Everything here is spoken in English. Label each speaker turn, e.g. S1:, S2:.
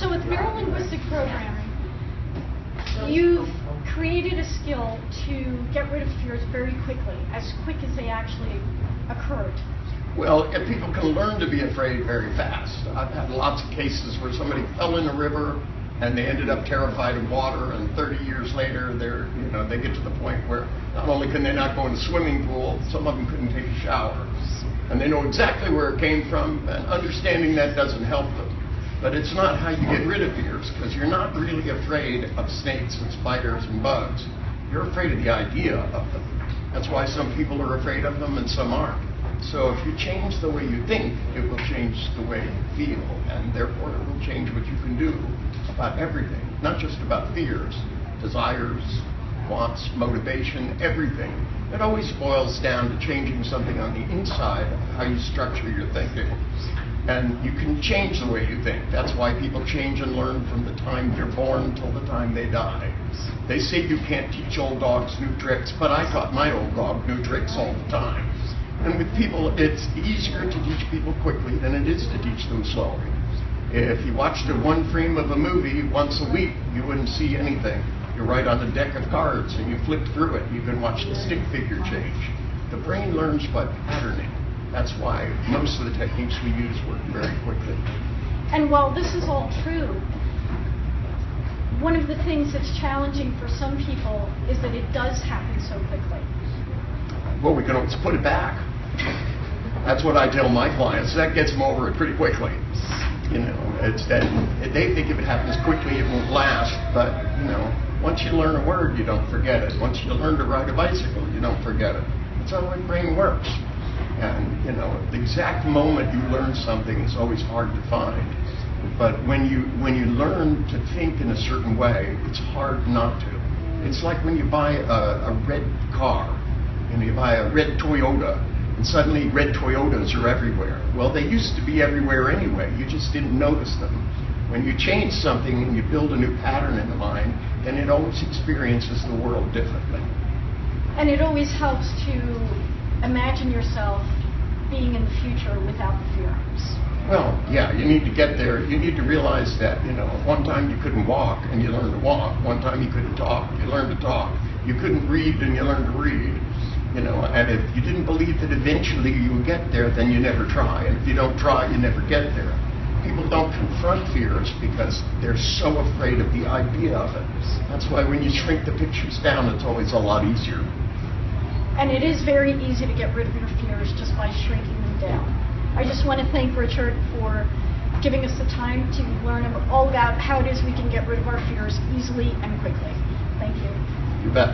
S1: So with neuro-linguistic programming, you've created a skill to get rid of fears very quickly, as quick as they actually occurred.
S2: Well, if people can learn to be afraid very fast. I've had lots of cases where somebody fell in a river and they ended up terrified of water, and 30 years later they get to the point where not only can they not go in a swimming pool, some of them couldn't take a shower. And they know exactly where it came from, and understanding that doesn't help them. But it's not how you get rid of fears, because you're not really afraid of snakes and spiders and bugs. You're afraid of the idea of them. That's why some people are afraid of them and some aren't. So if you change the way you think, it will change the way you feel, and therefore it will change what you can do about everything, not just about fears, desires, wants, motivation, everything. It always boils down to changing something on the inside of how you structure your thinking. And you can change the way you think. That's why people change and learn from the time they're born till the time they die. They say you can't teach old dogs new tricks, but I taught my old dog new tricks all the time. And with people, it's easier to teach people quickly than it is to teach them slowly. If you watched one frame of a movie once a week, you wouldn't see anything. You write on a deck of cards and you flip through it. You can watch the stick figure change. The brain learns by patterning. That's why most of the techniques we use work very quickly.
S1: And while this is all true, one of the things that's challenging for some people is that it does happen so quickly.
S2: Well, we can always put it back. That's what I tell my clients. That gets them over it pretty quickly. It's that they think if it happens quickly, it won't last. But once you learn a word, you don't forget it. Once you learn to ride a bicycle, you don't forget it. That's how the brain works. And the exact moment you learn something is always hard to find. But when you learn to think in a certain way, it's hard not to. It's like when you buy a red car, you buy a red Toyota, and suddenly red Toyotas are everywhere. Well, they used to be everywhere anyway. You just didn't notice them. When you change something and you build a new pattern in the mind, then it always experiences the world differently.
S1: And it always helps to imagine yourself being in the future without the fears.
S2: Well, yeah, you need to get there. You need to realize that, one time you couldn't walk and you learned to walk. One time you couldn't talk, you learned to talk. You couldn't read and you learned to read. And if you didn't believe that eventually you would get there, then you never try. And if you don't try, you never get there. People don't confront fears because they're so afraid of the idea of it. That's why when you shrink the pictures down, it's always a lot easier.
S1: And it is very easy to get rid of your fears just by shrinking them down. I just want to thank Richard for giving us the time to learn all about how it is we can get rid of our fears easily and quickly. Thank you.
S2: You bet.